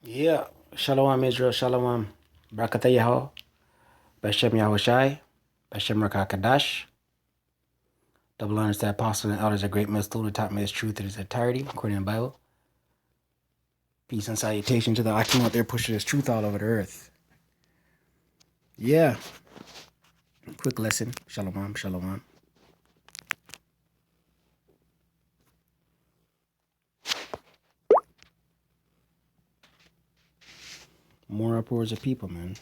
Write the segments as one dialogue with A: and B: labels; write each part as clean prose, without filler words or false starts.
A: Yeah, Shalom Israel, Shalom. Barakatah Yahweh, Bashem Yahushai, Bashem Rakakadash. Double honors to apostles and elders, a great mystical who taught me his truth in its entirety, according to the Bible. Peace and salutation to the Akim out there pushing his truth all over the earth. Yeah, quick lesson. Shalom, Shalom. More uproars of people, man.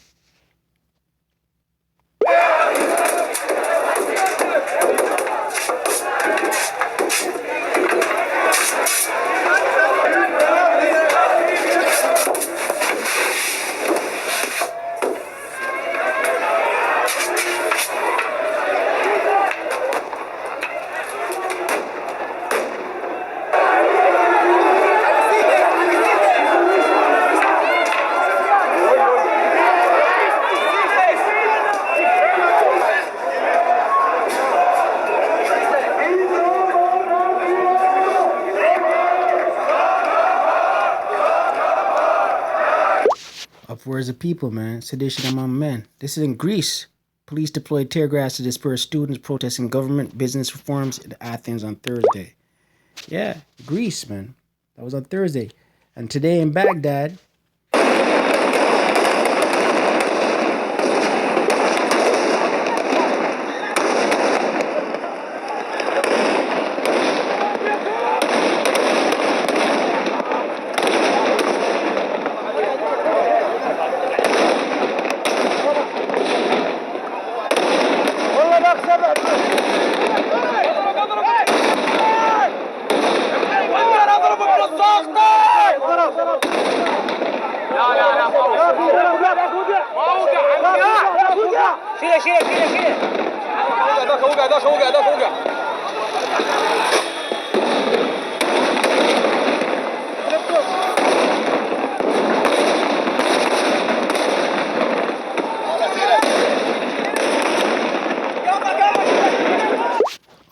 A: Upwards of people, man. Sedition among men. This is in Greece. Police deployed tear gas to disperse students protesting government business reforms in Athens on Thursday. Yeah, Greece, man. That was on Thursday. And today in Baghdad,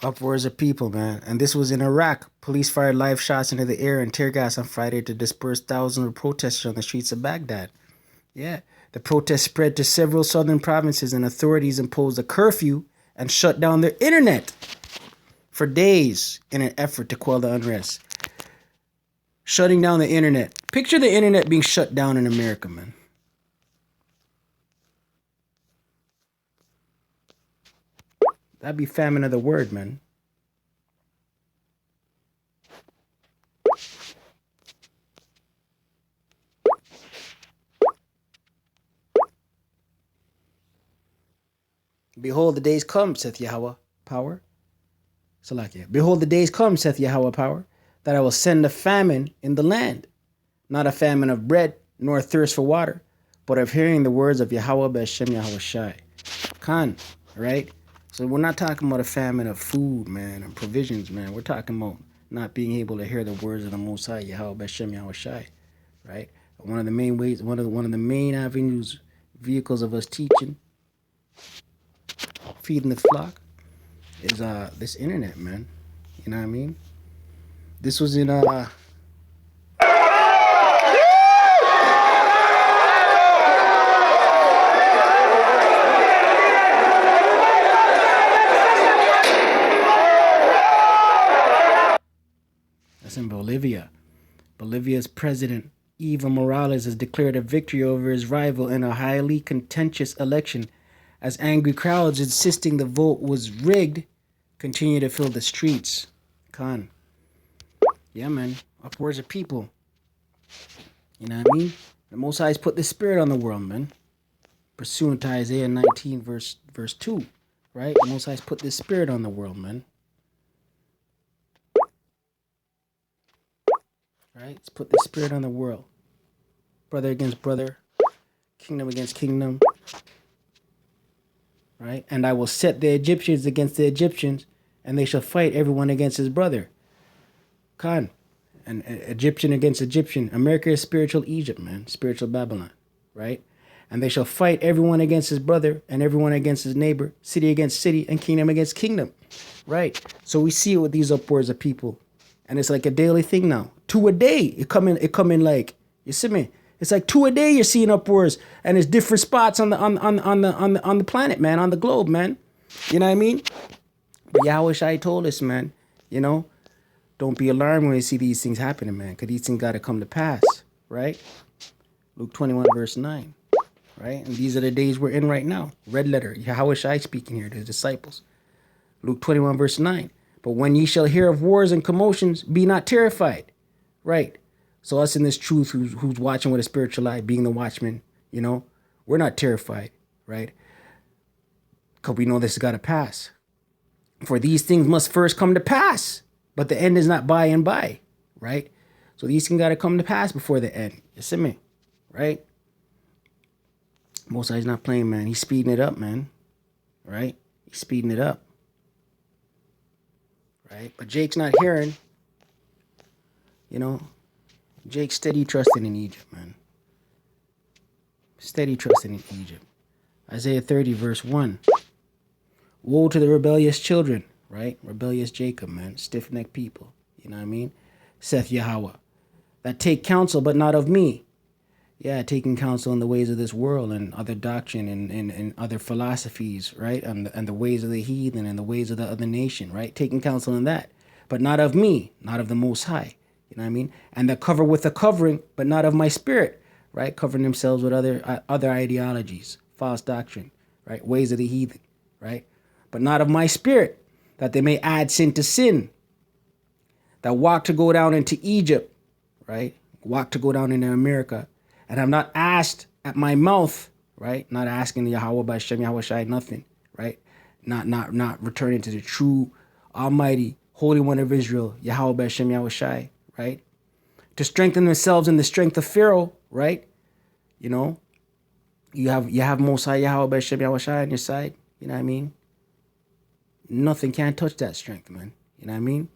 A: upwards of people, man. And this was in Iraq. Police fired live shots into the air and tear gas on Friday to disperse thousands of protesters on the streets of Baghdad. Yeah, the protests spread to several southern provinces and authorities imposed a curfew and shut down their internet for days in an effort to quell the unrest. Shutting down the internet. Picture the internet being shut down in America, man. That'd be famine of the word, man. Behold, the days come, saith Yahweh, power. Salakia. Behold, the days come, saith Yahweh, power, that I will send a famine in the land. Not a famine of bread, nor a thirst for water, but of hearing the words of Yahweh Bashem Yahushai. Khan, right? So we're not talking about a famine of food, man, and provisions, man. We're talking about not being able to hear the words of the Most High, Yahweh Bashem Yahushai, right? One of the main ways, one of the main avenues, vehicles of us teaching, feeding the flock, is this internet, man. You know what I mean? This was in that's in Bolivia. Bolivia's president Evo Morales has declared a victory over his rival in a highly contentious election, as angry crowds insisting the vote was rigged continue to fill the streets. Khan. Yeah, man. Upwards of people. You know what I mean? The Most High's put the Spirit on the world, man. Pursuant to Isaiah 19, verse 2. Right? The Most High's put the Spirit on the world, man. Right? It's put the Spirit on the world. Brother against brother. Kingdom against kingdom. Right? And I will set the Egyptians against the Egyptians, and they shall fight everyone against his brother. Khan. And Egyptian against Egyptian. America is spiritual Egypt, man. Spiritual Babylon. Right? And they shall fight everyone against his brother, and everyone against his neighbor, city against city, and kingdom against kingdom. Right? So we see it with these upwards of people. And it's like a daily thing now. To a day. It come in like, you see me? It's like 2 a day you're seeing uproars, and there's different spots on the planet, man, on the globe, man. You know what I mean? But Yahweh Shai told us, man, you know, don't be alarmed when you see these things happening, man, because these things got to come to pass, right? Luke 21, verse 9, right? And these are the days we're in right now. Red letter, Yahweh Shai speaking here to his disciples. Luke 21, verse 9. But when ye shall hear of wars and commotions, be not terrified, right? So us in this truth who's watching with a spiritual eye, being the watchman, you know, we're not terrified, right? Because we know this has got to pass. For these things must first come to pass, but the end is not by and by, right? So these things got to come to pass before the end. You see me, right? Most High's not playing, man. He's speeding it up, man, right? He's speeding it up, right? But Jake's not hearing, you know. Jake's steady trusting in Egypt, man. Steady trusting in Egypt. Isaiah 30, verse 1. Woe to the rebellious children, right? Rebellious Jacob, man. Stiff-necked people. You know what I mean? Saith Yahweh. That take counsel, but not of me. Yeah, taking counsel in the ways of this world and other doctrine and other philosophies, right? And the ways of the heathen and the ways of the other nation, right? Taking counsel in that. But not of me, not of the Most High. You know what I mean? And the cover with a covering, but not of my spirit, right? Covering themselves with other ideologies, false doctrine, right? Ways of the heathen, right? But not of my spirit, that they may add sin to sin. That walk to go down into Egypt, right? Walk to go down into America. And I'm not asked at my mouth, right? Not asking Yahweh by Shem Yahweh Shai, nothing, right? Not returning to the true, almighty, Holy One of Israel, Yahweh by Shem Yahweh Shai, right? To strengthen themselves in the strength of Pharaoh, right? You know, you have Most High Yahweh by Shem Yahweh Shai on your side, you know what I mean? Nothing can touch that strength, man. You know what I mean?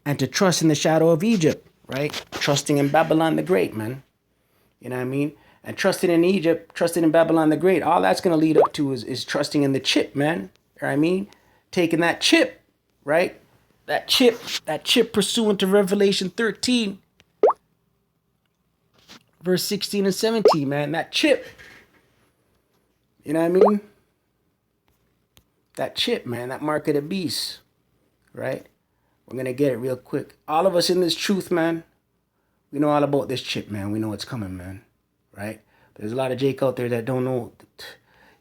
A: And to trust in the shadow of Egypt, right? Trusting in Babylon the Great, man. You know what I mean? And trusting in Egypt, trusting in Babylon the Great, all that's going to lead up to is trusting in the chip, man. You know what I mean? Taking that chip, right? That chip pursuant to Revelation 13, verse 16 and 17, man. That chip. You know what I mean? That chip, man, that mark of the beast, right? We're going to get it real quick. All of us in this truth, man, we know all about this chip, man. We know it's coming, man, right? But there's a lot of Jake out there that don't know.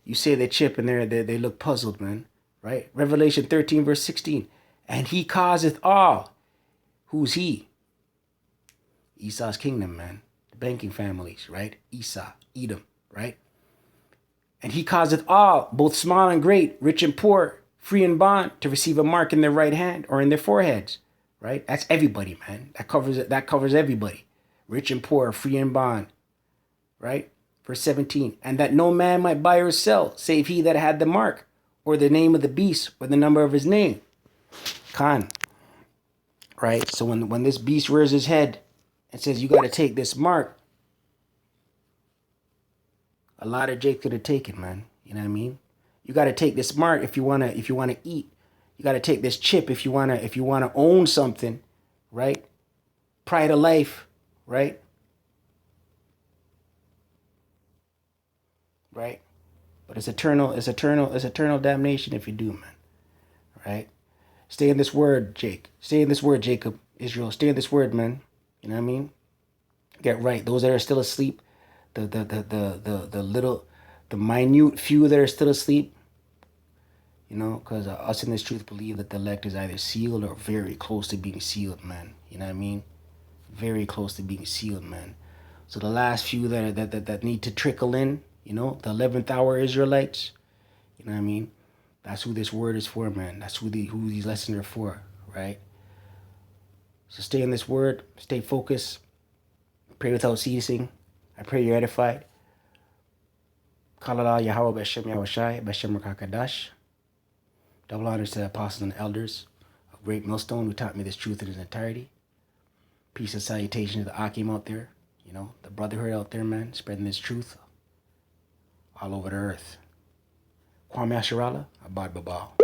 A: You say the chip and they look puzzled, man, right? Revelation 13, verse 16. And he causeth all. Who's he? Esau's kingdom, man. The banking families, right? Esau, Edom, right? And he causeth all, both small and great, rich and poor, free and bond, to receive a mark in their right hand or in their foreheads, right? That's everybody, man. That covers everybody. Rich and poor, free and bond, right? Verse 17. And that no man might buy or sell, save he that had the mark, or the name of the beast, or the number of his name. Khan. Right? So when this beast rears his head and says, you got to take this mark, a lot of Jake could have taken, man. You know what I mean? You got to take this mark if you want to eat. You got to take this chip if you want to own something, right? Pride of life, right? Right? But it's eternal damnation if you do, man. Right? Stay in this word, Jake. Stay in this word, Jacob, Israel. Stay in this word, man. You know what I mean? Get right. Those that are still asleep, the minute few that are still asleep, you know, because us in this truth believe that the elect is either sealed or very close to being sealed, man. You know what I mean? Very close to being sealed, man. So the last few that need to trickle in, you know, the 11th hour Israelites, you know what I mean? That's who this word is for, man. That's who these lessons are for, right? So stay in this word. Stay focused. Pray without ceasing. I pray you're edified. Kalala Yahweh B'Shem Yahweh Shai B'Shem Rakakadash. Double honors to the apostles and elders of Great Millstone who taught me this truth in its entirety. Peace and salutation to the Akim out there. You know, the brotherhood out there, man. Spreading this truth all over the earth. Kwame Asherala, Abad Babal.